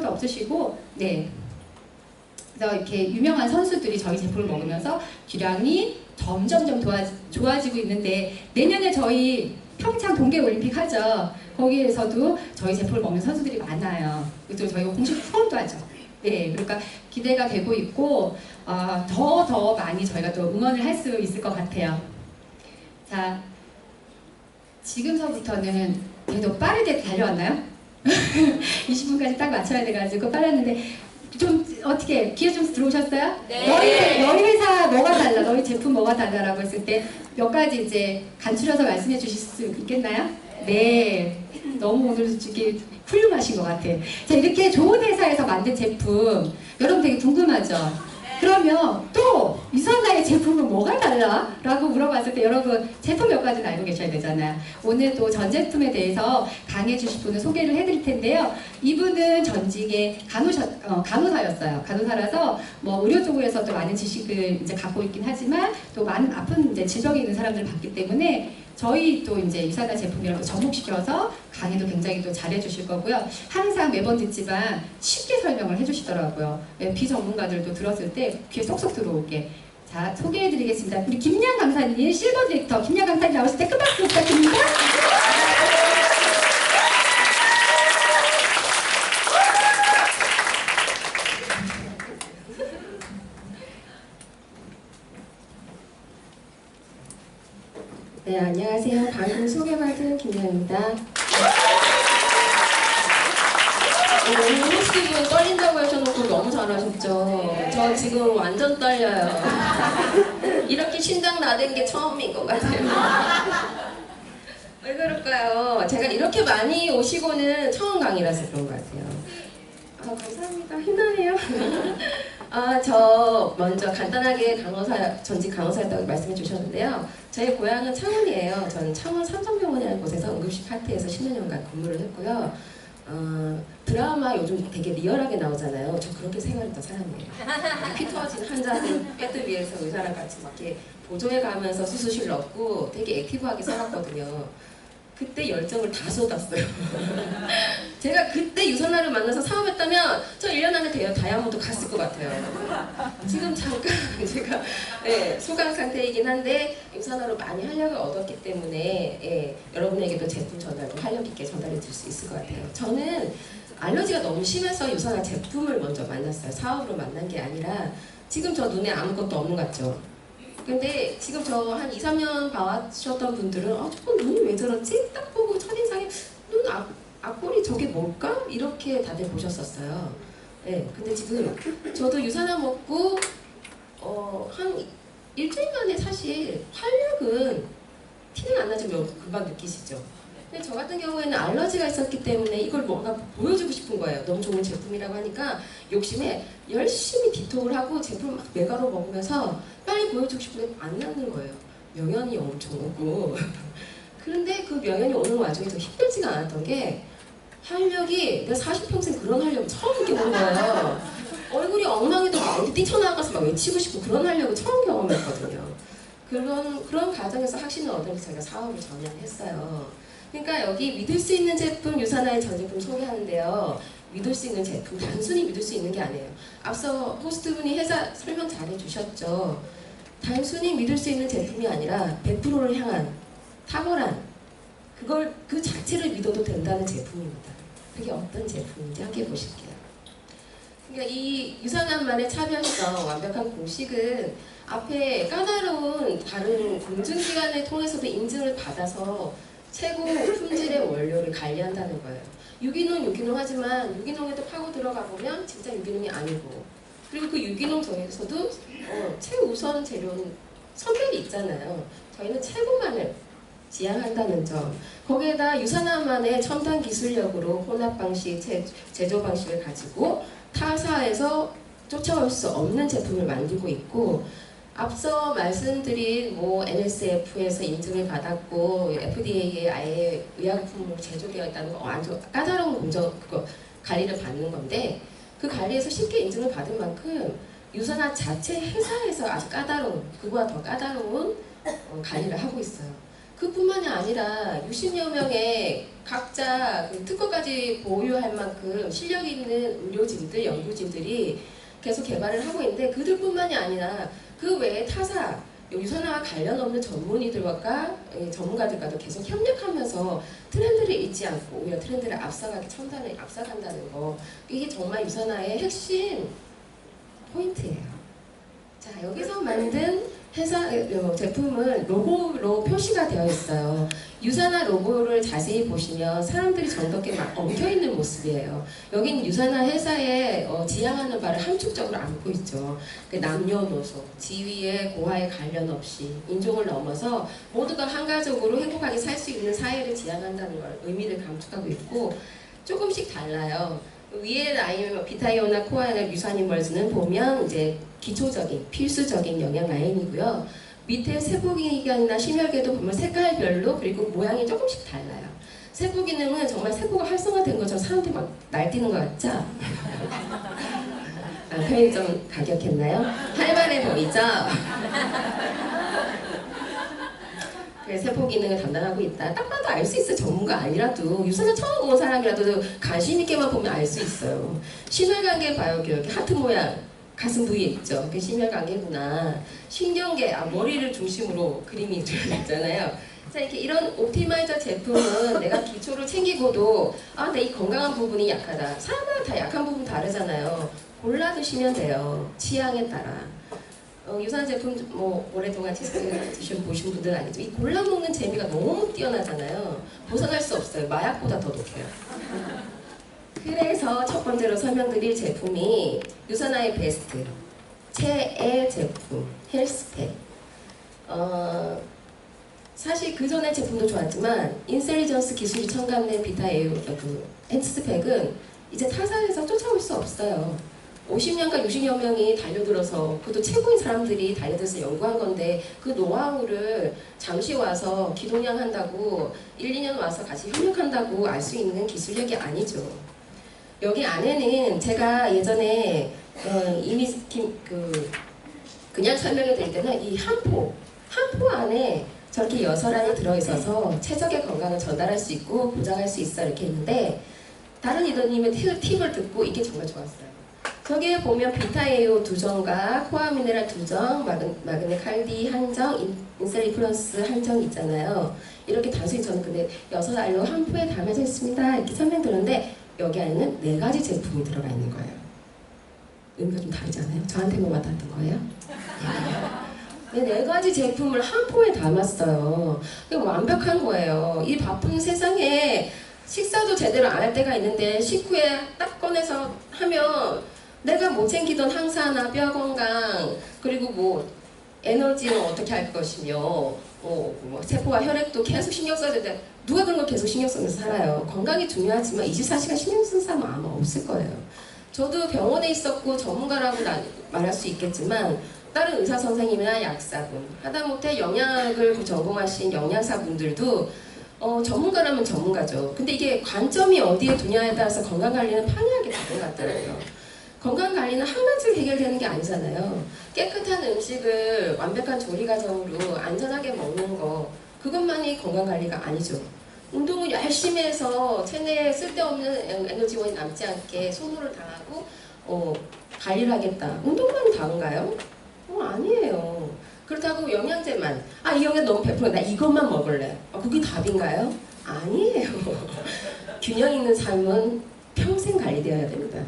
필요 없으시고, 네. 그래서 이렇게 유명한 선수들이 저희 제품을 먹으면서 기량이 점점점 좋아지고 있는데, 내년에 저희 평창 동계올림픽 하죠. 거기에서도 저희 제품을 먹는 선수들이 많아요. 그리고 저희가 공식 후원도 하죠. 네, 그러니까 기대가 되고 있고 더 많이 저희가 또 응원을 할 수 있을 것 같아요. 자, 지금서부터는 그래도 빠르게 달려왔나요? 20분까지 딱 맞춰야 돼가지고 빨랐는데 좀 어떻게 기회 좀 들어오셨어요? 네. 너희 회사 뭐가 달라? 너희 제품 뭐가 달라라고 했을 때 몇 가지 이제 간추려서 말씀해 주실 수 있겠나요? 네. 너무 오늘 솔직히 훌륭하신 것 같아. 자, 이렇게 좋은 회사에서 만든 제품 여러분 되게 궁금하죠? 그러면 또 유산나의 제품은 뭐가 달라? 라고 물어봤을 때 여러분 제품 몇 가지는 알고 계셔야 되잖아요. 오늘 또 전 제품에 대해서 강의해 주실 분을 소개를 해드릴 텐데요. 이분은 전직의 간호사였어요. 간호사라서 뭐 의료 쪽에서도 많은 지식을 이제 갖고 있긴 하지만 또 많은 아픈 이제 질병이 있는 사람들을 봤기 때문에 저희 또 이제 유산나 제품이라고 접목시켜서 강의도 굉장히 또 잘해 주실 거고요. 항상 매번 듣지만 쉽게 설명을 해 주시더라고요. 비전문가들도 들었을 때 귀에 쏙쏙 들어오게. 자, 소개해 드리겠습니다. 우리 김양 강사님, 실버 디렉터 김양 강사님 나오실 때 큰 박수 부탁드립니다. 네, 안녕하세요. 방금 소개받은 김양입니다. 오늘 호스트분 떨린다고 하셔놓고 너무 잘하셨죠? 저 지금 완전 떨려요. 이렇게 심장 나댄 게 처음인 것 같아요. 왜 그럴까요? 제가 이렇게 많이 오시고는 처음 강의라서 그런 것 같아요. 감사합니다. 힘나네요. 저 먼저 간단하게 전직 강호사였다고 말씀해 주셨는데요. 저희 고향은 창원이에요. 저는 창원 삼성병원이라는 곳에서 응급실 파트에서 10여 년간 근무를 했고요. 드라마 요즘 되게 리얼하게 나오잖아요. 저 그렇게 생활했던 사람이에요. 피 터진 환자들 베드 위에서 의사랑 같이 막 이렇게 보조해 가면서 수술실 넣고 되게 액티브하게 살았거든요. 그때 열정을 다 쏟았어요. 제가 그때 유선나를 만나서 사업했다면 저 1년 안에 다이아몬드 갔을 것 같아요. 지금 잠깐 제가 소강 상태이긴 한데 유선나로 많이 활력을 얻었기 때문에 여러분에게도 제품 전달도 활력 있게 전달해 줄 수 있을 것 같아요. 저는 알러지가 너무 심해서 유선나 제품을 먼저 만났어요. 사업으로 만난 게 아니라 지금 저 눈에 아무것도 없는 것 같죠? 근데 지금 저 한 2, 3년 봐주셨던 분들은 저거 눈이 왜 저렇지? 딱 보고 첫인상에 눈 앞볼이 저게 뭘까? 이렇게 다들 보셨었어요. 네, 근데 지금 저도 유산화 먹고 한 일주일 만에 사실 활력은 티는 안 나지만 금방 느끼시죠? 근데 저 같은 경우에는 알러지가 있었기 때문에 이걸 뭔가 보여주고 싶은 거예요. 너무 좋은 제품이라고 하니까 욕심에 열심히 디톡을 하고 제품을 막 메가로 먹으면서 빨리 보여주고 싶은데 안 나는 거예요. 명연이 엄청 오고 그런데 그 명연이 오는 와중에 더 힘들지가 않았던 게 활력이 내가 40평생 그런 활력을 처음 느껴본 거예요. 얼굴이 엉망해도 막 어디 뛰쳐나가서 막 외치고 싶고 그런 활력을 처음 경험했거든요. 그런 과정에서 확신을 얻으면서 제가 사업을 전향했어요. 그러니까 여기 믿을 수 있는 제품, 유산나의 전 제품 소개하는데요. 믿을 수 있는 제품, 단순히 믿을 수 있는 게 아니에요. 앞서 호스트분이 회사 설명 잘 해주셨죠. 단순히 믿을 수 있는 제품이 아니라 100%를 향한 탁월한 그 자체를 믿어도 된다는 제품입니다. 그게 어떤 제품인지 함께 보실게요. 그러니까 이 유산나만의 차별성, 완벽한 공식은 앞에 까다로운 다른 공증기관을 통해서도 인증을 받아서 최고 품질의 원료를 관리한다는 거예요. 유기농 하지만 유기농에도 파고 들어가 보면 진짜 유기농이 아니고 그리고 그 유기농 중에서도 최우선 재료는 선별이 있잖아요. 저희는 최고만을 지향한다는 점. 거기에다 유산나만의 첨단 기술력으로 혼합 방식, 제조 방식을 가지고 타사에서 쫓아올 수 없는 제품을 만들고 있고 앞서 말씀드린 NSF에서 인증을 받았고 FDA에 아예 의약품으로 제조되어 있다는 거 아주 까다로운 그거 관리를 받는 건데 그 관리에서 쉽게 인증을 받은 만큼 유산나 자체 회사에서 아주 까다로운 그거와 더 까다로운 관리를 하고 있어요. 그뿐만이 아니라 60여 명의 각자 그 특허까지 보유할 만큼 실력 있는 의료진들, 연구진들이 계속 개발을 하고 있는데 그들뿐만이 아니라 그 외에 타사, 유산화와 관련 없는 전문의들과 전문가들과도 계속 협력하면서 트렌드를 잊지 않고 오히려 트렌드를 앞서간다는 거, 이게 정말 유산화의 핵심 포인트예요. 자, 여기서 만든 제품은 로고로 표시가 되어 있어요. 유산화 로고를 자세히 보시면 사람들이 정덕게 막 엉켜있는 모습이에요. 여긴 유산화 회사의 지향하는 바를 함축적으로 안고 있죠. 남녀노소, 지위에 고하에 관련 없이 인종을 넘어서 모두가 한가족으로 행복하게 살 수 있는 사회를 지향한다는 걸 의미를 감축하고 있고 조금씩 달라요. 위에 라인 비타이오나 코아나 유산인멀즈는 보면 이제 기초적인 필수적인 영양 라인이고요. 밑에 세포기관이나 심혈계도 보면 색깔별로 그리고 모양이 조금씩 달라요. 세포 기능은 정말 세포가 활성화된 것처럼 사람들이 막 날뛰는 것 같죠? 표현이 좀 가격했나요? 활발해 보이죠? 세포 기능을 담당하고 있다. 딱 봐도 알 수 있어요. 전문가 아니라도 유산을 처음 본 사람이라도 관심 있게만 보면 알 수 있어요. 심혈관계 봐요. 이렇게 하트 모양 가슴 부위에 있죠. 그게 심혈관계구나. 신경계, 머리를 중심으로 그림이 들어있잖아요. 자, 이렇게 이런 옵티마이저 제품은 내가 기초를 챙기고도 내 이 건강한 부분이 약하다. 사람마다 다 약한 부분 다르잖아요. 골라 드시면 돼요. 취향에 따라. 유산 제품 오랫동안 보신 분들은 알겠지만 이 골라 먹는 재미가 너무 뛰어나잖아요. 벗어날 수 없어요. 마약보다 더 높아요. 그래서 첫 번째로 설명드릴 제품이 유산화의 베스트 최애 제품 헬스팩. 사실 그 전에 제품도 좋았지만 인셀리전스 기술이 첨가된 비타에어 헬스팩은 이제 타사에서 쫓아올 수 없어요. 50년간 60여 명이 달려들어서 그것도 최고인 사람들이 달려들어서 연구한 건데 그 노하우를 잠시 와서 기동량 한다고 1, 2년 와서 같이 협력한다고 알 수 있는 기술력이 아니죠. 여기 안에는 제가 예전에 이미 그냥 설명해 드릴 때는 이 한 포 안에 저렇게 여설안이 들어있어서 최적의 건강을 전달할 수 있고 보장할 수 있어 이렇게 했는데 다른 리더님의 팁을 듣고 이게 정말 좋았어요. 저기에 보면 비타에오 2정과 코아 미네랄 2정, 마그네 칼디 한정, 인셀리 플러스 한정 있잖아요. 이렇게 단순히 저는 근데 6알로 한 포에 담아져 있습니다. 이렇게 설명드렸는데 여기 안에는 4가지 제품이 들어가 있는 거예요. 의미가 좀 다르지 않아요? 저한테만 와닿았던 거예요? 네 4가지 제품을 한 포에 담았어요. 완벽한 거예요. 이 바쁜 세상에 식사도 제대로 안 할 때가 있는데 식후에 딱 꺼내서 하면 내가 못 챙기던 항산화, 뼈 건강, 그리고 에너지는 어떻게 할 것이며 세포와 혈액도 계속 신경 써야 되는데 누가 그런 걸 계속 신경 쓰면서 살아요. 건강이 중요하지만 24시간 신경 쓰는 사람은 아마 없을 거예요. 저도 병원에 있었고 전문가라고 말할 수 있겠지만 다른 의사 선생님이나 약사분, 하다못해 영양학을 전공하신 영양사분들도 전문가라면 전문가죠. 근데 이게 관점이 어디에 두냐에 따라서 건강관리는 판이하게 다른 것 같더라고요. 건강관리는 한 가지로 해결되는 게 아니잖아요. 깨끗한 음식을 완벽한 조리 과정으로 안전하게 먹는 거, 그것만이 건강관리가 아니죠. 운동을 열심히 해서 체내에 쓸데없는 에너지원이 남지 않게 손으로 다하고 관리를 하겠다. 운동만이 다인가요? 아니에요. 그렇다고 영양제만 이 영양 너무 배부르다 나 이것만 먹을래. 그게 답인가요? 아니에요. 균형 있는 삶은 평생 관리되어야 됩니다.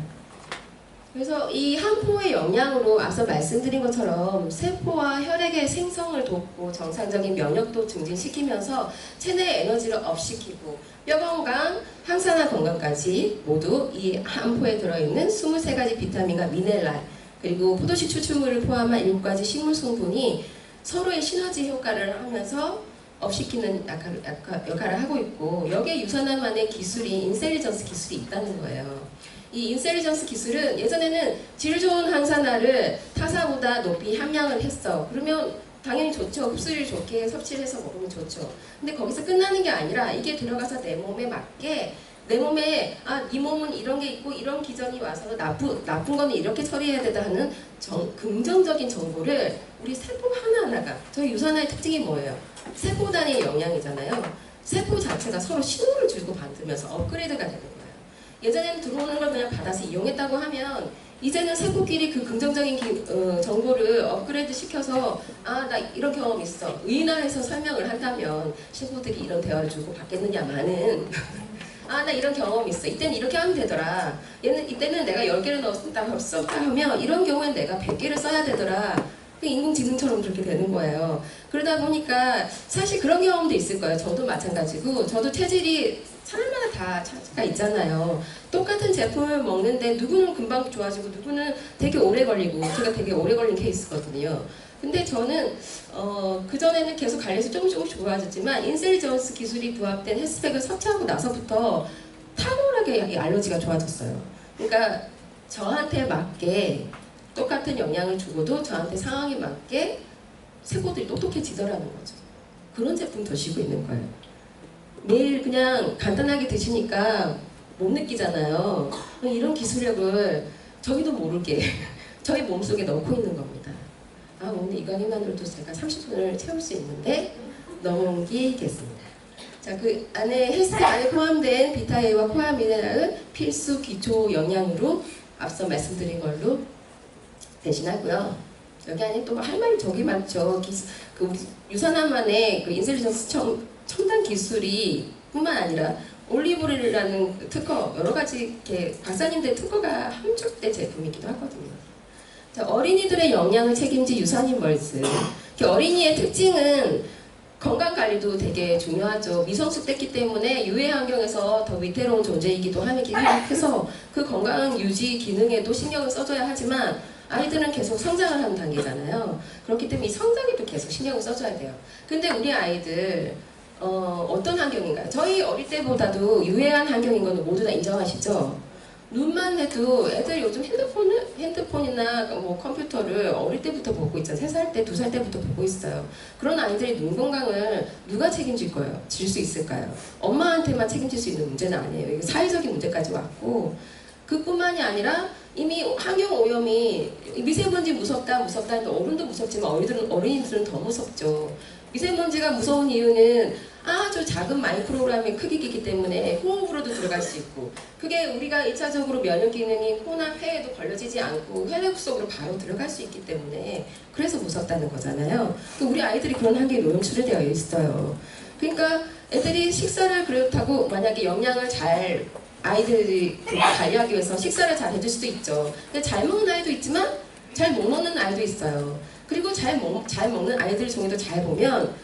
그래서 이 한 포의 영양으로 앞서 말씀드린 것처럼 세포와 혈액의 생성을 돕고 정상적인 면역도 증진시키면서 체내의 에너지를 업시키고 뼈 건강, 항산화 건강까지 모두 이 한 포에 들어있는 23가지 비타민과 미네랄 그리고 포도식 추출물을 포함한 7가지 식물 성분이 서로의 시너지 효과를 하면서 업시키는 역할을 하고 있고 여기에 유산화만의 기술이 인셀리전스 기술이 있다는 거예요. 이 인셀리전스 기술은 예전에는 질 좋은 항산화를 타사보다 높이 함량을 했어. 그러면 당연히 좋죠. 흡수율 좋게 섭취를 해서 먹으면 좋죠. 근데 거기서 끝나는 게 아니라 이게 들어가서 내 몸에 맞게 내 몸에 이 몸은 이런 게 있고 이런 기전이 와서 나쁜 거는 이렇게 처리해야 된다 하는 긍정적인 정보를 우리 세포 하나하나가, 저희 유산화의 특징이 뭐예요? 세포 단위의 영향이잖아요. 세포 자체가 서로 신호를 주고 받으면서 업그레이드가 되는 거예요. 예전에는 들어오는 걸 그냥 받아서 이용했다고 하면 이제는 세포끼리 그 긍정적인 정보를 업그레이드 시켜서 나 이런 경험 있어 의인화해서 설명을 한다면 세포들이 이런 대화를 주고 받겠느냐마는 나 이런 경험 있어 이때는 이렇게 하면 되더라, 이때는 내가 10개를 넣었다 하면 이런 경우엔 내가 100개를 써야 되더라. 인공지능처럼 그렇게 되는 거예요. 그러다 보니까 사실 그런 경험도 있을 거예요. 저도 마찬가지고, 저도 체질이 사람마다 다 차이가 있잖아요. 똑같은 제품을 먹는데 누구는 금방 좋아지고 누구는 되게 오래 걸리고, 제가 되게 오래 걸린 케이스거든요. 근데 저는 그전에는 계속 관리해서 조금씩 좋아졌지만 인셀리전스 기술이 부합된 헬스팩을 섭취하고 나서부터 탁월하게 이 알러지가 좋아졌어요. 그러니까 저한테 맞게 똑같은 영향을 주고도 저한테 상황에 맞게 세포들이 똑똑해지더라는 거죠. 그런 제품 드시고 있는 거예요. 매일 그냥 간단하게 드시니까 못 느끼잖아요. 이런 기술력을 저희도 모르게 저희 몸속에 넣고 있는 겁니다. 오늘 이거 하나만으로도 제가 30분을 채울 수 있는데 넘기겠습니다. 자, 그 안에 헬스텍 안에 포함된 비타A와 포화 미네랄은 필수 기초 영양으로 앞서 말씀드린 걸로 대신하고요. 여기 안에 또 할 말이 저기 많죠. 그 유산화만의 그 인셀리전스 첨단 기술이 뿐만 아니라 올리브오일이라는 특허, 여러 가지 이렇게 박사님들 특허가 함축된 제품이기도 하거든요. 자, 어린이들의 영양을 책임질 유산인 멀즈. 어린이의 특징은 건강관리도 되게 중요하죠. 미성숙됐기 때문에 유해 환경에서 더 위태로운 존재이기도 해서 그 건강 유지 기능에도 신경을 써줘야 하지만 아이들은 계속 성장을 하는 단계잖아요. 그렇기 때문에 이 성장에도 계속 신경을 써줘야 돼요. 근데 우리 아이들 어떤 환경인가요? 저희 어릴 때보다도 유해한 환경인 건 모두 다 인정하시죠? 눈만 해도 애들 요즘 핸드폰이나 뭐 컴퓨터를 어릴 때부터 보고 있잖아요. 3살 때, 2살 때부터 보고 있어요. 그런 아이들의 눈 건강을 누가 책임질 거예요? 질 수 있을까요? 엄마한테만 책임질 수 있는 문제는 아니에요. 이게 사회적인 문제까지 왔고, 그뿐만이 아니라 이미 환경 오염이 미세먼지 무섭다 하니까 어른도 무섭지만 어린이들은 더 무섭죠. 미세먼지가 무서운 이유는 아주 작은 마이크로그램의 크기이기 때문에 호흡으로도 들어갈 수 있고, 그게 우리가 1차적으로 면역 기능이 코나 폐에도 걸려지지 않고 혈액 속으로 바로 들어갈 수 있기 때문에 그래서 무섭다는 거잖아요. 우리 아이들이 그런 환경에 노출이 되어 있어요. 그러니까 애들이 식사를 그렇다고 만약에 영양을 잘 아이들이 관리하기 위해서 식사를 잘 해줄 수도 있죠. 근데 잘 먹는 아이도 있지만 잘 못 먹는 아이도 있어요. 그리고 잘 먹는 아이들 중에도 잘 보면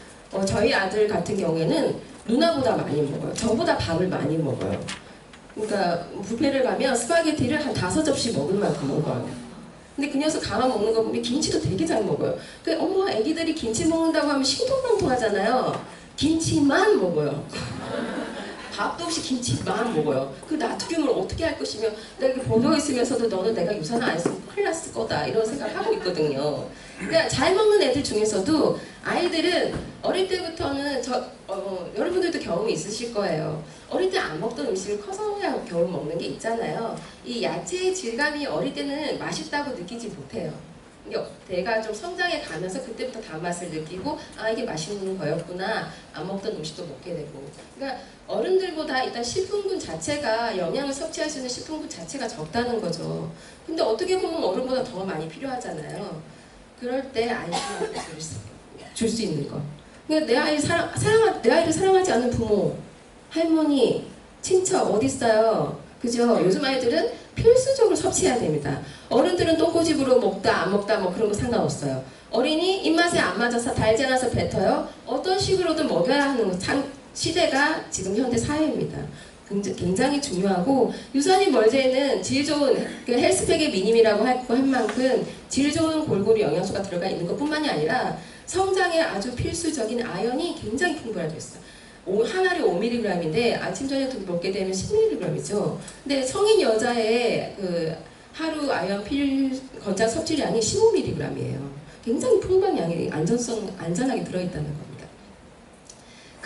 저희 아들 같은 경우에는 누나보다 많이 먹어요. 저보다 밥을 많이 먹어요. 그러니까 뷔페를 가면 스파게티를 한 5접시 먹을 만큼 먹어요. 근데 그 녀석 가만 먹는 거 보면 김치도 되게 잘 먹어요. 어머, 애기들이 김치 먹는다고 하면 신통방통하잖아요. 김치만 먹어요. 밥도 없이 김치만 먹어요. 그 나트륨을 어떻게 할 것이며, 내가 이렇게 보고 있으면서도 너는 내가 유산을 안 했으면 큰일 났을 거다 이런 생각을 하고 있거든요. 그러니까 잘 먹는 애들 중에서도 아이들은 어릴 때부터는 여러분들도 경험이 있으실 거예요. 어릴 때 안 먹던 음식을 커서야 겨우 먹는 게 있잖아요. 이 야채의 질감이 어릴 때는 맛있다고 느끼지 못해요. 내가 좀 성장해 가면서 그때부터 단맛을 느끼고 이게 맛있는 거였구나, 안 먹던 음식도 먹게 되고. 그러니까 어른들보다 일단 식품군 자체가, 영양을 섭취할 수 있는 식품군 자체가 적다는 거죠. 근데 어떻게 보면 어른보다 더 많이 필요하잖아요. 그럴 때 아이들한테 줄 수 있는 거. 그러니까 내 아이를 사랑하지 않는 부모, 할머니, 친척 어디 있어요? 그죠? 요즘 아이들은 필수적으로 섭취해야 됩니다. 어른들은 똥꼬집으로 먹다 안 먹다 뭐 그런 거 상관없어요. 어린이 입맛에 안 맞아서 달지 않아서 뱉어요. 어떤 식으로든 먹여야 하는 시대가 지금 현대 사회입니다. 굉장히 중요하고, 유산인 멀제에는 질 좋은 헬스팩의 미님이라고 한 만큼 질 좋은 골고루 영양소가 들어가 있는 것뿐만이 아니라 성장에 아주 필수적인 아연이 굉장히 풍부하게 있어요. 한 알이 5mg인데 아침 저녁 먹게 되면 10mg이죠. 근데 성인 여자의 그 하루 아연 권장 섭취량이 15mg이에요. 굉장히 풍부한 양이 안전하게 들어있다는 겁니다.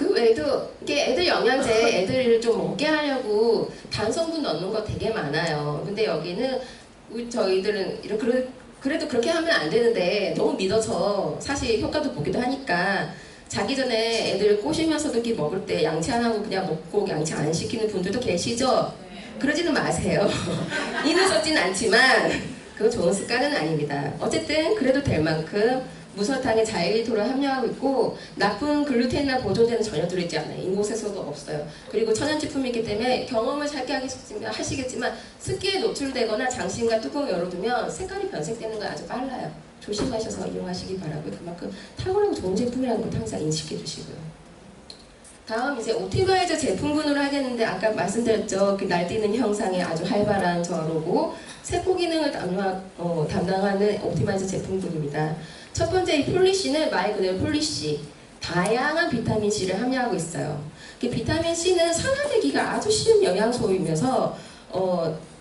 그 외에도 이게 애들 영양제 애들을 좀 먹게 하려고 단 성분 넣는 거 되게 많아요. 근데 여기는 저희들은 이렇게 그래도 그렇게 하면 안 되는데 너무 믿어서 사실 효과도 보기도 하니까 자기 전에 애들 꼬시면서도 이렇게 먹을 때 양치 안 하고 그냥 먹고 양치 안 시키는 분들도 계시죠? 그러지는 마세요. 이는 썩진 않지만 그거 좋은 습관은 아닙니다. 어쨌든 그래도 될 만큼 무설탕에 자일리톨을 함유하고 있고 나쁜 글루텐이나 보존제는 전혀 들어있지 않아요. 이곳에서도 없어요. 그리고 천연 제품이기 때문에 경험을 짧게 하시겠지만 습기에 노출되거나 장식과 뚜껑 열어두면 색깔이 변색되는 건 아주 빨라요. 조심하셔서 이용하시기 바라고요. 그만큼 탁월하고 좋은 제품이라는 것도 항상 인식해 주시고요. 다음 이제 옵티마이저 제품군으로 하겠는데 아까 말씀드렸죠. 그 날뛰는 형상의 아주 활발한 저로고 세포 기능을 담당하는 옵티마이저 제품군입니다. 첫 번째 이 폴리씨는 말 그대로 폴리씨, 다양한 비타민 C를 함유하고 있어요. 비타민 C는 산화되기가 아주 쉬운 영양소이면서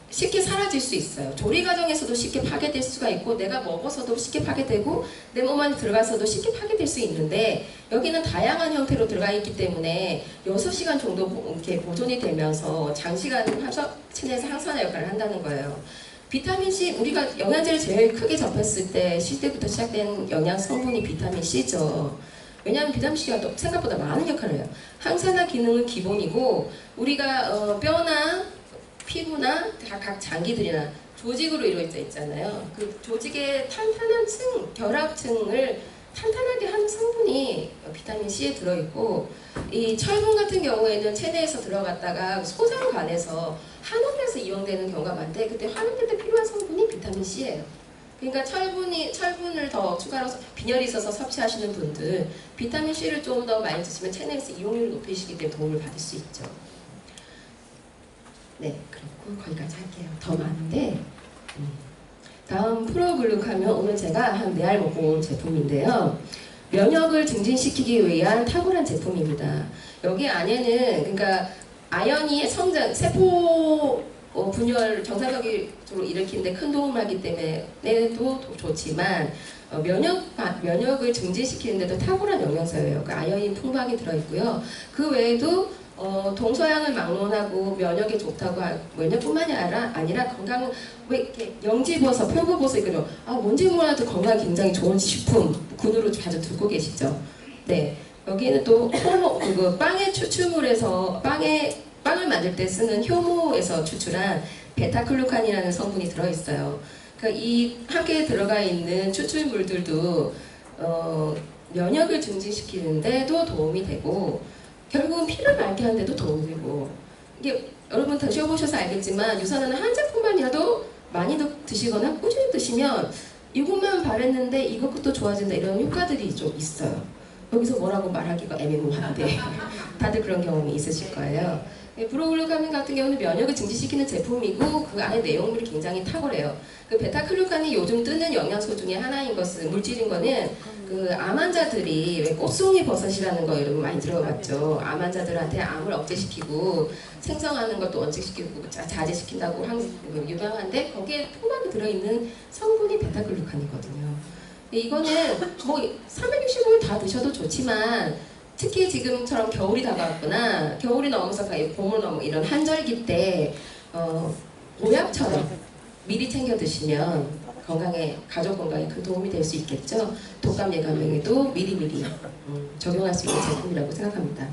쉽게 사라질 수 있어요. 조리 과정에서도 쉽게 파괴될 수가 있고 내가 먹어서도 쉽게 파괴되고 내 몸 안에 들어가서도 쉽게 파괴될 수 있는데 여기는 다양한 형태로 들어가 있기 때문에 6시간 정도 이렇게 보존이 되면서 장시간 체내에서 항산화 역할을 한다는 거예요. 비타민 C, 우리가 영양제를 제일 크게 접했을 때 시대부터 시작된 영양 성분이 비타민 C죠. 왜냐하면 비타민 C가 또 생각보다 많은 역할을 해요. 항산화 기능은 기본이고 우리가 뼈나 피부나 각 장기들이나 조직으로 이루어져 있잖아요. 그 조직의 탄탄한 결합층을 탄탄하게 하는 성분이 비타민 C에 들어있고 이 철분 같은 경우에는 체내에서 들어갔다가 소장관에서 환원돼서 이용되는 경우가 많은데 그때 환원될 때 필요한 성분이 비타민 C예요. 그러니까 철분을 더 추가로 빈혈이 있어서 섭취하시는 분들 비타민 C를 좀 더 많이 드시면 체내에서 이용률을 높이시기 때문에 도움을 받을 수 있죠. 네, 그리고 거기까지 할게요. 더 많은데 다음 프로글루카면 오늘 제가 한 4알 먹고 온 제품인데요. 면역을 증진시키기 위한 탁월한 제품입니다. 여기 안에는 그러니까 아연이 성장, 세포 분열 정상적으로 일으키는데 큰 도움을 하기 때문에도 좋지만 면역을 증진시키는데도 탁월한 영양소예요. 그 아연이 풍부하게 들어있고요. 그 외에도 동서양을 막론하고 면역에 좋다고 면역뿐만이 아니라 건강 왜 이렇게 영지버섯, 표고버섯 이거죠. 뭔지 몰라도 건강에 굉장히 좋은 식품 군으로 자주 듣고 계시죠. 네, 여기는 또 그 빵의 추출물에서 빵을 만들 때 쓰는 효모에서 추출한 베타글루칸이라는 성분이 들어있어요. 그러니까 이 함께 들어가 있는 추출물들도 면역을 증진시키는데도 도움이 되고. 결국은 피를 맑게 하는 데도 도움이 되고 이게 여러분 드셔보셔서 알겠지만 유산화는 한 제품만이라도 많이 드시거나 꾸준히 드시면 이것만 바랬는데 이것도 좋아진다 이런 효과들이 좀 있어요. 여기서 뭐라고 말하기가 애매모호한데 다들 그런 경험이 있으실 거예요. 브로글루카민 같은 경우는 면역을 증진시키는 제품이고 그 안에 내용물이 굉장히 탁월해요. 그 베타글루칸이 요즘 뜨는 영양소 중에 하나인 것은 물질인 거는 그 암 환자들이 왜 꽃송이 버섯이라는 거 여러분 많이 들어봤죠. 암 환자들한테 암을 억제시키고 생성하는 것도 원칙시키고 자제시킨다고 유명한데 거기에 풍부하게 들어있는 성분이 베타글루칸이거든요. 이거는 뭐 365일 다 드셔도 좋지만 특히 지금처럼 겨울이 다가왔구나. 겨울이 넘어서 봄을 넘어 이런 한절기 때 보약처럼 미리 챙겨 드시면 가족 건강에 큰 도움이 될 수 있겠죠. 독감 예방에도 미리미리 적용할 수 있는 제품이라고 생각합니다.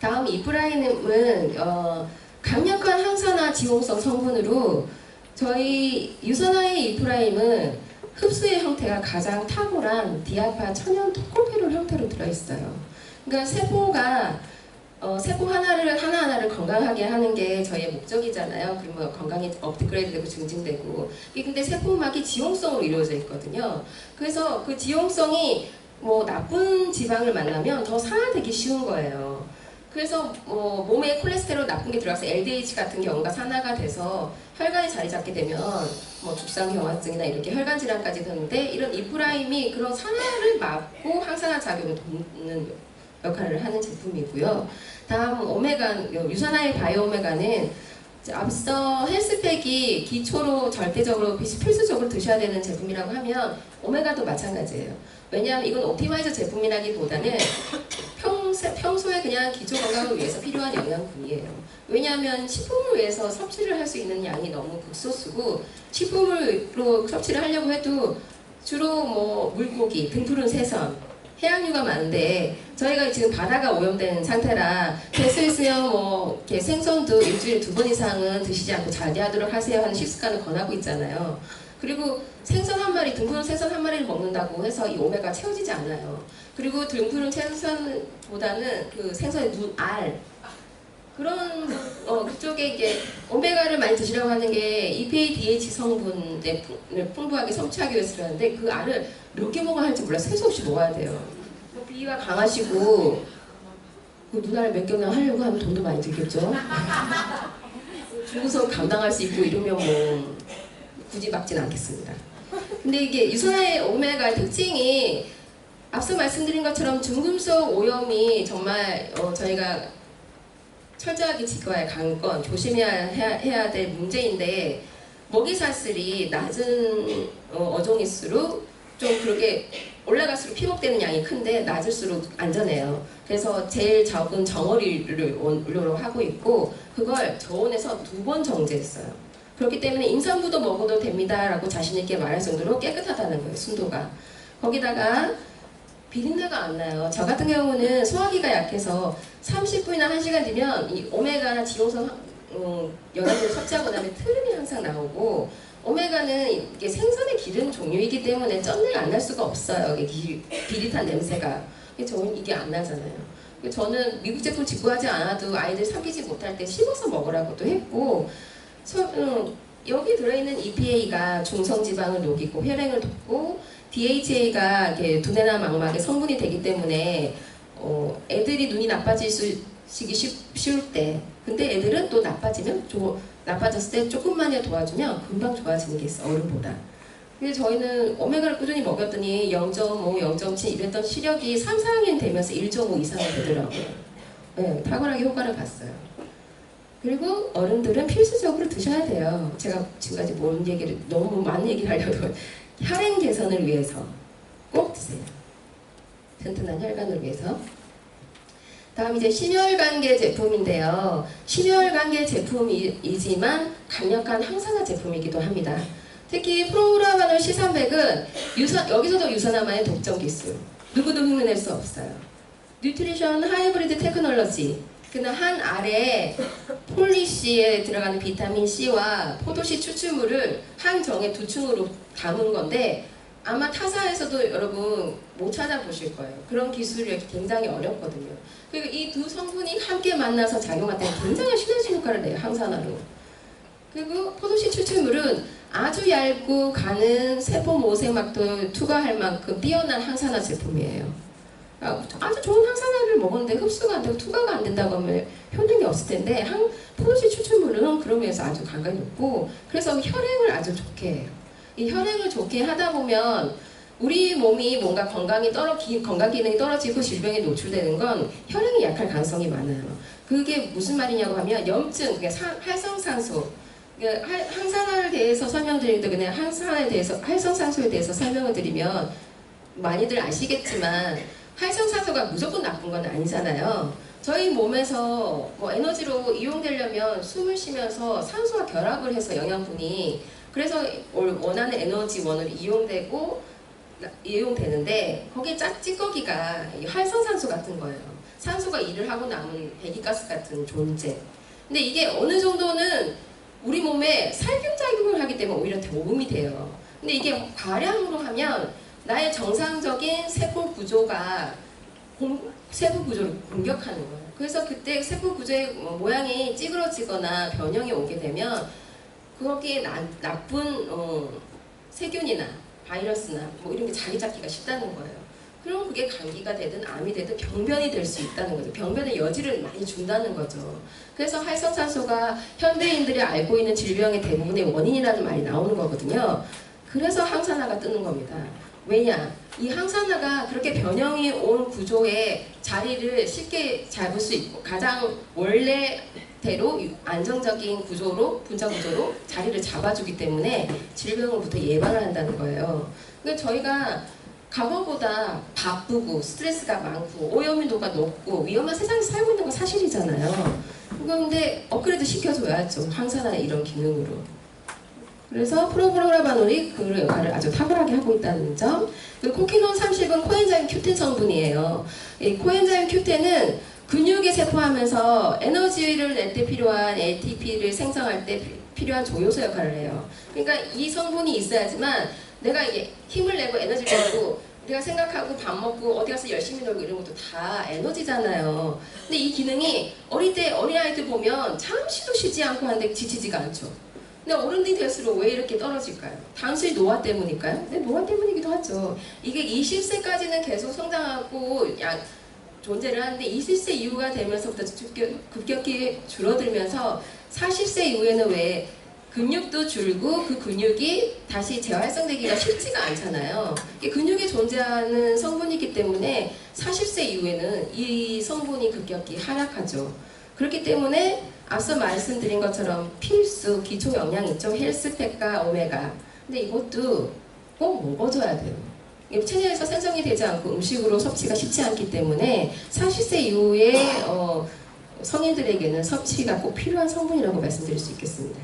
다음 이프라임은 강력한 항산화 지용성 성분으로 저희 유산화의 이프라임은 흡수의 형태가 가장 탁월한 디아파 천연 토코페롤 형태로 들어있어요. 그러니까 세포 하나하나를 건강하게 하는 게 저희의 목적이잖아요. 그러면 건강이 업그레이드되고 증진되고. 근데 세포막이 지용성으로 이루어져 있거든요. 그래서 그 지용성이 나쁜 지방을 만나면 더 산화되기 쉬운 거예요. 그래서 몸에 콜레스테롤 나쁜 게 들어가서 LDH 같은 경우가 산화가 돼서 혈관이 자리 잡게 되면 죽상경화증이나 이렇게 혈관 질환까지 드는데 이런 이프라임이 그런 산화를 막고 항산화 작용을 돕는 역할을 하는 제품이고요. 다음 유산화의 바이오오메가는 앞서 헬스팩이 기초로 절대적으로 필수적으로 드셔야 되는 제품이라고 하면 오메가도 마찬가지예요. 왜냐하면 이건 옵티마이저 제품이라기보다는 평소에 그냥 기초 건강을 위해서 필요한 영양분이에요. 왜냐하면 식품을 위해서 섭취를 할 수 있는 양이 너무 극소수고 식품으로 섭취를 하려고 해도 주로 뭐 물고기, 등푸른 생선, 해양류가 많은데 저희가 지금 바다가 오염된 상태라 될 수 있으면 뭐 이렇게 생선도 일주일에 2번 이상은 드시지 않고 자제하도록 하세요 하는 식습관을 권하고 있잖아요. 그리고 생선 한 마리, 등푸른 생선 한 마리를 먹는다고 해서 이 오메가 채워지지 않아요. 그리고 등푸른 생선보다는 그 생선의 눈알 그런 그쪽에 이게 오메가를 많이 드시라고 하는 게 EPA, DH 성분을 풍부하게 섭취하기 위해서 그러는데 그 알을 몇 개 먹어야 할지 몰라 셀 수 없이 먹어야 돼요. 비위가 강하시고 그 눈알 몇 개나 하려고 하면 돈도 많이 들겠죠. 중구석 감당할 수 있고 이러면 뭐 굳이 막진 않겠습니다. 근데 이게 유산의 오메가의 특징이 앞서 말씀드린 것처럼 중금속 오염이 정말 저희가 철저하게 지켜야 강건 조심해야 될 문제인데 먹이사슬이 낮은 어종일수록 좀 그렇게 올라갈수록 피복되는 양이 큰데 낮을수록 안전해요. 그래서 제일 적은 정어리를 원료로 하고 있고 그걸 저온에서 2번 정제했어요. 그렇기 때문에 임산부도 먹어도 됩니다 라고 자신 있게 말할 정도로 깨끗하다는 거예요. 순도가. 거기다가 비린내가 안 나요. 저 같은 경우는 소화기가 약해서 30분이나 1시간 뒤면 이 오메가나 지용성 영양분을 섭취하고 나면 트름이 항상 나오고 오메가는 이게 생선의 기름 종류이기 때문에 쩐내가 안 날 수가 없어요. 이게 비릿한 냄새가. 저는 이게 안 나잖아요. 저는 미국 제품 직구하지 않아도 아이들 삼키지 못할 때 씹어서 먹으라고도 했고 여기 들어있는 EPA가 중성지방을 녹이고 혈행을 돕고 DHA가 이렇게 두뇌나 망막에 성분이 되기 때문에 애들이 눈이 나빠지기 쉬울 때 근데 애들은 또 나빠졌을 때 조금만이라도 도와주면 금방 좋아지는 게 있어 어른보다. 근데 저희는 오메가를 꾸준히 먹였더니 0.5, 0.7 이랬던 시력이 3, 4학년 되면서 1.5 이상이 되더라고요. 네, 탁월하게 효과를 봤어요. 그리고 어른들은 필수적으로 드셔야 돼요. 제가 지금까지 너무 많은 얘기를 하려고 혈행 개선을 위해서 꼭 드세요. 튼튼한 혈관을 위해서. 다음 이제 심혈관계 제품인데요. 심혈관계 제품이지만 강력한 항산화 제품이기도 합니다. 특히 프로라바놀 C300은 여기서도 유산화만의 독점 기술. 누구도 흉내낼 수 없어요. 뉴트리션 하이브리드 테크놀로지. 그는 한 알에 폴리씨에 들어가는 비타민 C와 포도씨 추출물을 한 정에 2층으로 담은 건데 아마 타사에서도 여러분 못 찾아보실 거예요. 그런 기술이 굉장히 어렵거든요. 그리고 이 두 성분이 함께 만나서 작용할 때 굉장히 시너지 효과를 내요. 항산화로. 그리고 포도씨 추출물은 아주 얇고 가는 세포 모색막도 투과할 만큼 뛰어난 항산화 제품이에요. 아주 좋은 항산화를 먹었는데 흡수가 안 되고 투과가 안 된다고 하면 효능이 없을 텐데 포도씨 추출물은 그런 면에서 아주 감각이 높고 그래서 혈행을 아주 좋게 해요. 이 혈행을 좋게 하다 보면 우리 몸이 뭔가 건강 기능이 떨어지고 질병에 노출되는 건 혈행이 약할 가능성이 많아요. 그게 무슨 말이냐고 하면 염증, 활성산소, 항산화에 대해서 설명드리는데 그냥 활성산소에 대해서 설명을 드리면 많이들 아시겠지만 활성산소가 무조건 나쁜 건 아니잖아요. 저희 몸에서 뭐 에너지로 이용되려면 숨을 쉬면서 산소와 결합을 해서 영양분이 그래서 원하는 에너지원으로 이용되는데 거기에 찌꺼기가 활성산소 같은 거예요. 산소가 일을 하고 남은 배기가스 같은 존재. 근데 이게 어느 정도는 우리 몸에 살균작용을 하기 때문에 오히려 도움이 돼요. 근데 이게 과량으로 하면 나의 정상적인 세포 구조를 공격하는 거예요. 그래서 그때 세포 구조의 모양이 찌그러지거나 변형이 오게 되면 거기에 나쁜 세균이나 바이러스나 뭐 이런 게 자리 잡기가 쉽다는 거예요. 그럼 그게 감기가 되든 암이 되든 병변이 될 수 있다는 거죠. 병변의 여지를 많이 준다는 거죠. 그래서 활성산소가 현대인들이 알고 있는 질병의 대부분의 원인이라는 말이 나오는 거거든요. 그래서 항산화가 뜨는 겁니다. 왜냐? 이 항산화가 그렇게 변형이 온 구조의 자리를 쉽게 잡을 수 있고 가장 원래대로 안정적인 구조로 분자 구조로 자리를 잡아주기 때문에 질병으로부터 예방을 한다는 거예요. 그러니까 저희가 과거보다 바쁘고 스트레스가 많고 오염도가 높고 위험한 세상에서 살고 있는 건 사실이잖아요. 그런데 업그레이드 시켜줘야죠. 항산화 이런 기능으로. 그래서 프로그라바놀이 그 역할을 아주 탁월하게 하고 있다는 점. 그리고 코키논 30은 코엔자임 Q10 성분이에요. 이 코엔자임 Q10은 근육에 세포하면서 에너지를 낼 때 필요한 ATP를 생성할 때 필요한 조효소 역할을 해요. 그러니까 이 성분이 있어야지만 내가 이게 힘을 내고 에너지를 내고 내가 생각하고 밥 먹고 어디 가서 열심히 놀고 이런 것도 다 에너지잖아요. 근데 이 기능이 어릴 때 어린아이들 보면 잠시도 쉬지 않고 하는데 지치지가 않죠. 근데 어른들이 될수록 왜 이렇게 떨어질까요? 단순히 노화 때문일까요? 네, 노화 때문이기도 하죠. 이게 20세까지는 계속 성장하고 존재를 하는데 20세 이후가 되면서부터 급격히 줄어들면서 40세 이후에는 왜 근육도 줄고 그 근육이 다시 재활성되기가 쉽지가 않잖아요. 근육에 존재하는 성분이기 때문에 40세 이후에는 이 성분이 급격히 하락하죠. 그렇기 때문에 앞서 말씀드린 것처럼 필수 기초 영양 있죠. 헬스팩과 오메가. 근데 이것도 꼭 먹어줘야 돼요. 체내에서 생성이 되지 않고 음식으로 섭취가 쉽지 않기 때문에 40세 이후에 성인들에게는 섭취가 꼭 필요한 성분이라고 말씀드릴 수 있겠습니다.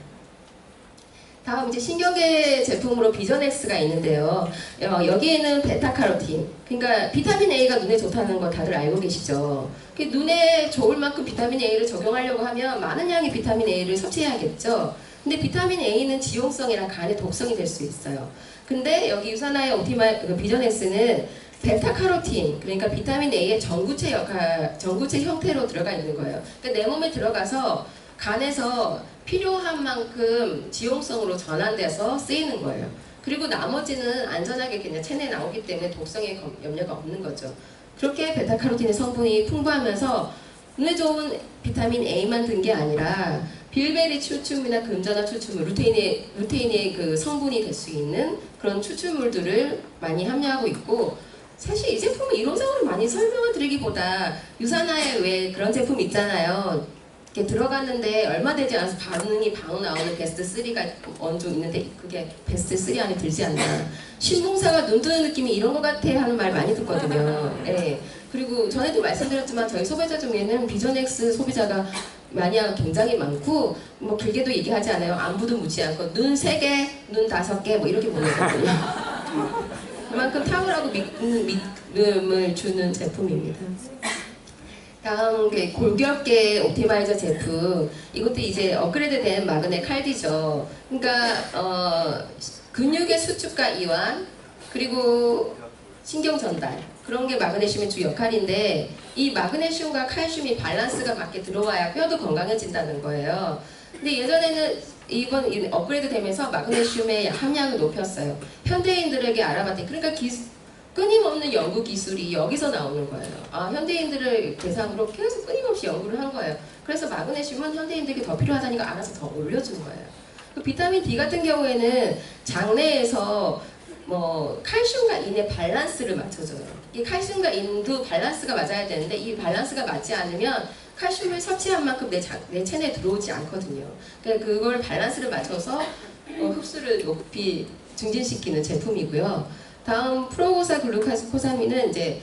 다음 이제 신경계 제품으로 비전엑스가 있는데요. 여기에는 베타카로틴, 그러니까 비타민 A가 눈에 좋다는 거 다들 알고 계시죠? 눈에 좋을 만큼 비타민 A를 적용하려고 하면 많은 양의 비타민 A를 섭취해야겠죠. 근데 비타민 A는 지용성이랑 간의 독성이 될 수 있어요. 근데 여기 유산화의 옵티말 비전엑스는 베타카로틴, 그러니까 비타민 A의 전구체 형태로 들어가 있는 거예요. 그러니까 내 몸에 들어가서 간에서 필요한 만큼 지용성으로 전환돼서 쓰이는 거예요. 그리고 나머지는 안전하게 그냥 체내에 나오기 때문에 독성에 염려가 없는 거죠. 그렇게 베타카로틴의 성분이 풍부하면서 눈에 좋은 비타민 A만 든 게 아니라 빌베리 추출물이나 금전화 추출물, 루테인의 그 성분이 될 수 있는 그런 추출물들을 많이 함유하고 있고, 사실 이 제품은 이론상으로 많이 설명을 드리기보다 유산화에 왜 그런 제품 있잖아요. 이렇게 들어갔는데 얼마 되지 않아서 반응이 바로 나오는 베스트 3가 어느 정도 있는데 그게 베스트 3 안에 들지 않나. 신봉사가 눈 뜨는 느낌이 이런 것 같아 하는 말 많이 듣거든요. 네. 그리고 전에도 말씀드렸지만 저희 소비자 중에는 비전엑스 소비자가 마니아가 굉장히 많고 뭐 길게도 얘기하지 않아요. 안부도 묻지 않고 눈 3개, 눈 5개 뭐 이렇게 보내거든요. 그만큼 탁월하고 믿음을 주는 제품입니다. 다음 골격계 옵티마이저 제품, 이것도 이제 업그레이드된 마그네 칼디죠. 그러니까 근육의 수축과 이완 그리고 신경 전달, 그런 게 마그네슘의 주 역할인데 이 마그네슘과 칼슘이 밸런스가 맞게 들어와야 뼈도 건강해진다는 거예요. 근데 예전에는 이번 업그레이드 되면서 마그네슘의 함량을 높였어요. 현대인들에게 알아봤더니, 그러니까 끊임없는 연구 기술이 여기서 나오는 거예요. 현대인들을 대상으로 계속 끊임없이 연구를 한 거예요. 그래서 마그네슘은 현대인들에게 더 필요하다니까 알아서 더 올려준 거예요. 그 비타민 D 같은 경우에는 장내에서 칼슘과 인의 밸런스를 맞춰줘요. 이 칼슘과 인도 밸런스가 맞아야 되는데 이 밸런스가 맞지 않으면 칼슘을 섭취한 만큼 내 체내에 들어오지 않거든요. 그러니까 그걸 밸런스를 맞춰서 흡수를 높이 증진시키는 제품이고요. 다음 프로고사 글루코사민은 이제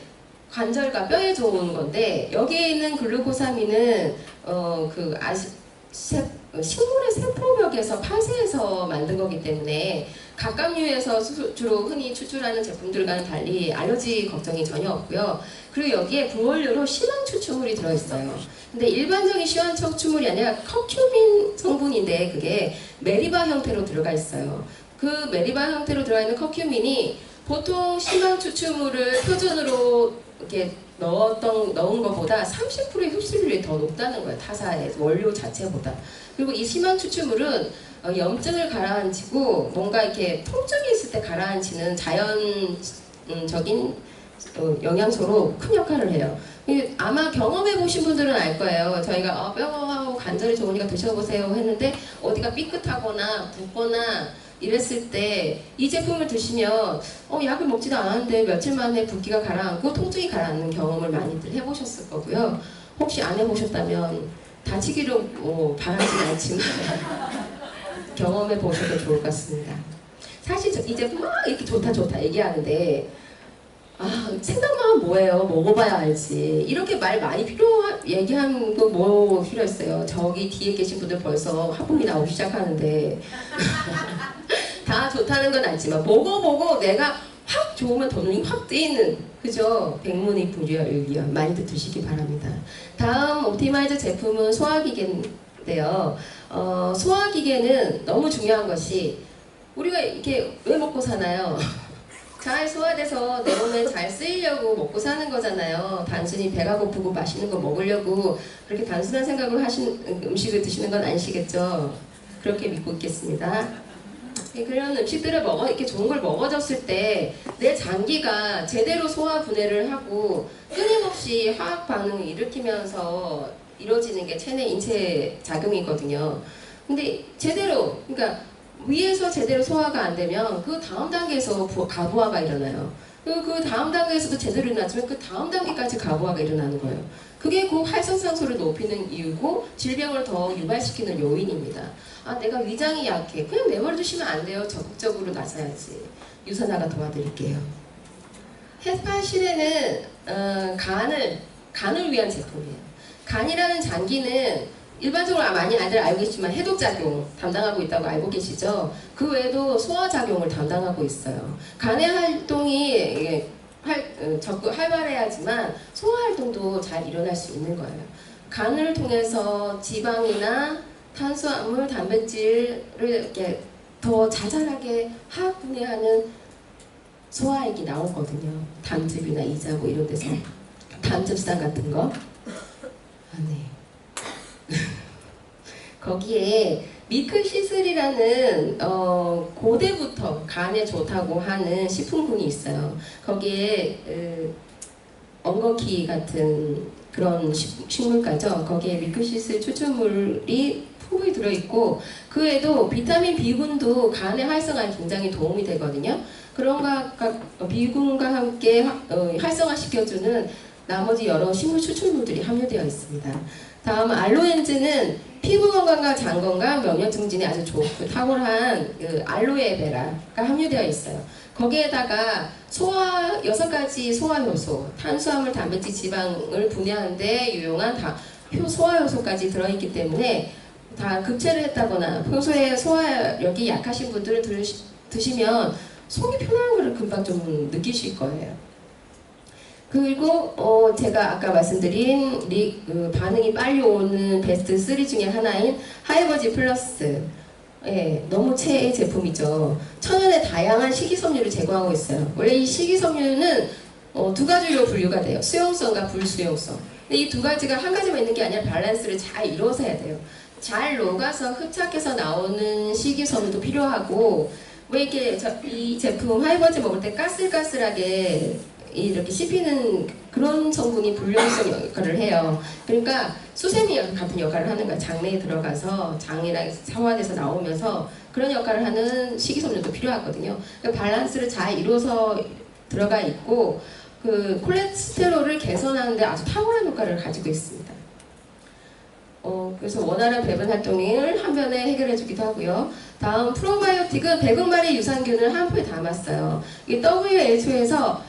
관절과 뼈에 좋은 건데, 여기에 있는 글루코사민은 식물의 세포벽에서 파쇄해서 만든 거기 때문에 각각류에서 주로 흔히 추출하는 제품들과는 달리 알러지 걱정이 전혀 없고요. 그리고 여기에 부원료로 시황 추출물이 들어있어요. 근데 일반적인 시황 추출물이 아니라 커큐민 성분인데 그게 메리바 형태로 들어가 있어요. 그 메리바 형태로 들어가 있는 커큐민이 보통 시황 추출물을 표준으로 이렇게 넣은 것보다 30%의 흡수율이 더 높다는 거예요. 타사의 원료 자체보다. 그리고 이 심한 추출물은 염증을 가라앉히고 뭔가 이렇게 통증이 있을 때 가라앉히는 자연적인 영양소로 큰 역할을 해요. 아마 경험해 보신 분들은 알 거예요. 저희가 뼈하고 관절이 좋으니까 드셔보세요 했는데 어디가 삐끗하거나 붓거나 이랬을 때 이 제품을 드시면 약을 먹지도 않았는데 며칠 만에 붓기가 가라앉고 통증이 가라앉는 경험을 많이들 해보셨을 거고요. 혹시 안 해보셨다면 다치기를 바라진 않지만 경험해 보셔도 좋을 것 같습니다. 사실 이 제품 막 이렇게 좋다 얘기하는데 아, 생각만 하면 뭐예요? 먹어봐야 알지. 이렇게 말 많이 얘기하는 거 뭐 필요했어요. 저기 뒤에 계신 분들 벌써 하품이 나오기 시작하는데 다 좋다는 건 알지만 먹어보고 내가 확 좋으면 더 눈이 확 뜨이는, 그죠? 백문이 불여일견 많이들 드시기 바랍니다. 다음 옵티마이저 제품은 소화기계인데요. 소화기계는 너무 중요한 것이 우리가 이렇게 왜 먹고 사나요? 잘 소화돼서 내 몸에 잘 쓰이려고 먹고 사는 거잖아요. 단순히 배가 고프고 맛있는 거 먹으려고 그렇게 단순한 생각을 하신 음식을 드시는 건 아니시겠죠? 그렇게 믿고 있겠습니다. 그런 음식들을 이렇게 좋은 걸 먹어줬을 때 내 장기가 제대로 소화 분해를 하고 끊임없이 화학 반응을 일으키면서 이루어지는 게 체내 인체 작용이거든요. 근데 제대로, 그러니까 위에서 제대로 소화가 안 되면 그 다음 단계에서 가부화가 일어나요. 그 다음 단계에서도 제대로 일어나지만 그 다음 단계까지 가부화가 일어나는 거예요. 그게 그 활성산소를 높이는 이유고 질병을 더 유발시키는 요인입니다. 아, 내가 위장이 약해. 그냥 내버려 두시면 안 돼요. 적극적으로 나서야지. 유선화가 도와드릴게요. 헤파신에는 간을 위한 제품이에요. 간이라는 장기는 일반적으로 많이 아이들 알고 계시지만 해독작용 담당하고 있다고 알고 계시죠? 그 외에도 소화작용을 담당하고 있어요. 간의 활동이 적극 활발해야지만 소화활동도 잘 일어날 수 있는 거예요. 간을 통해서 지방이나 탄수화물, 단백질을 이렇게 더 자잘하게 화학 분해하는 소화액이 나오거든요. 담즙이나 이자고 이런 데서 담즙산 같은 거. 아, 네. 거기에 미크시슬이라는 고대부터 간에 좋다고 하는 식품군이 있어요. 거기에 엉겅퀴 같은 그런 식물가죠. 거기에 미크시슬 추출물이 풍부히 들어있고 그 외에도 비타민 B군도 간의 활성화에 굉장히 도움이 되거든요. 그런 B군과 함께 활성화시켜주는 나머지 여러 식물 추출물들이 함유되어 있습니다. 다음 알로엔즈는 피부 건강과 장 건강, 면역 증진에 아주 좋고 탁월한 알로에베라가 함유되어 있어요. 거기에다가 6가지 소화 효소, 탄수화물, 단백질, 지방을 분해하는데 유용한 소화 효소까지 들어있기 때문에 다 급체를 했다거나 평소에 소화력이 약하신 분들은 드시면 속이 편안한 걸 금방 좀 느끼실 거예요. 그리고 제가 아까 말씀드린 반응이 빨리 오는 베스트 3 중에 하나인 하이버지 플러스. 예, 너무 최애 제품이죠. 천연의 다양한 식이섬유를 제공하고 있어요. 원래 이 식이섬유는 2가지로 분류가 돼요. 수용성과 불수용성. 근데 이 2가지가 한 가지만 있는 게 아니라 밸런스를 잘 이루어서 해야 돼요. 잘 녹아서 흡착해서 나오는 식이섬유도 필요하고, 왜 이렇게 이 제품 하이버지 먹을 때 까슬까슬하게 이렇게 씹히는 그런 성분이 불용성 역할을 해요. 그러니까 수세미 같은 역할을 하는 거야. 장내에 들어가서 장이랑 상화돼서 나오면서 그런 역할을 하는 식이섬유도 필요하거든요. 그러니까 밸런스를 잘 이루어서 들어가 있고 그 콜레스테롤을 개선하는데 아주 탁월한 효과를 가지고 있습니다. 그래서 원활한 배분 활동을 한 번에 해결해주기도 하고요. 다음 프로바이오틱은 100마리 유산균을 한 포에 담았어요. 이게 WHO에서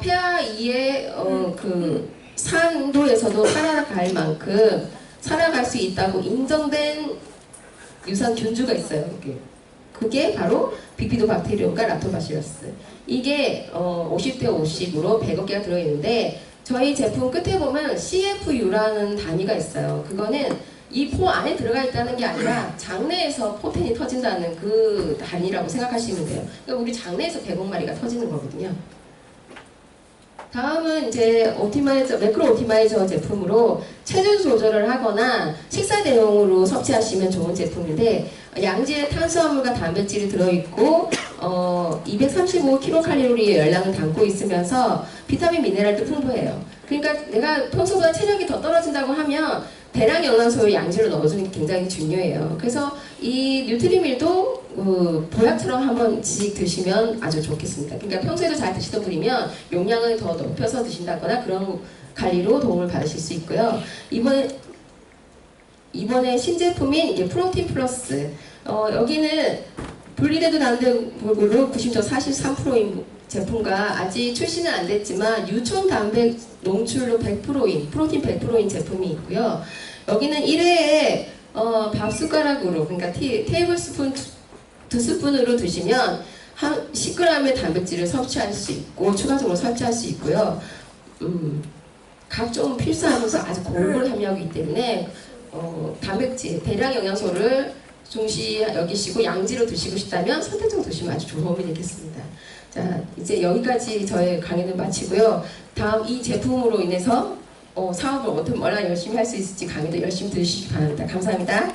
폐하 2의 그 산도에서도 살아갈 만큼 살아갈 수 있다고 인정된 유산균주가 있어요. 그게 바로 비피도박테리움과 락토바시러스. 이게 50대 50으로 100여 개가 들어있는데 저희 제품 끝에 보면 CFU라는 단위가 있어요. 그거는 이 포 안에 들어가 있다는 게 아니라 장내에서 포텐이 터진다는 그 단위라고 생각하시면 돼요. 그러니까 우리 장내에서 100마리가 터지는 거거든요. 다음은 이제 매크로 옵티마이저 제품으로 체중 조절을 하거나 식사 대용으로 섭취하시면 좋은 제품인데 양질의 탄수화물과 단백질이 들어있고 235kcal의 열량을 담고 있으면서 비타민 미네랄도 풍부해요. 그러니까 내가 평소보다 체력이 더 떨어진다고 하면 대량 영양소를 양질로 넣어주는 게 굉장히 중요해요. 그래서 이 뉴트리밀도 보약처럼 한 번씩 드시면 아주 좋겠습니다. 그러니까 평소에도 잘 드시던 분이면 용량을 더 높여서 드신다거나 그런 관리로 도움을 받으실 수 있고요. 이번에 신제품인 이게 프로틴 플러스. 여기는 분리돼도 단백으로 43%인 제품과 아직 출시는 안 됐지만 유총 단백 농출로 100%인 프로틴 100%인 제품이 있고요. 여기는 1회에 밥 숟가락으로 그러니까 테이블 스푼 2스푼으로 드시면 한 10g의 단백질을 섭취할 수 있고 추가적으로 섭취할 수 있고요. 각종 필수하면서 아주 고른 함유하기 때문에 단백질, 대량 영양소를 중시 여기시고 양지로 드시고 싶다면 선택적으로 드시면 아주 도움이 되겠습니다. 자, 이제 여기까지 저의 강의를 마치고요. 다음 이 제품으로 인해서 사업을 어떻게 얼마나 열심히 할 수 있을지 강의도 열심히 들으시기 바랍니다. 감사합니다.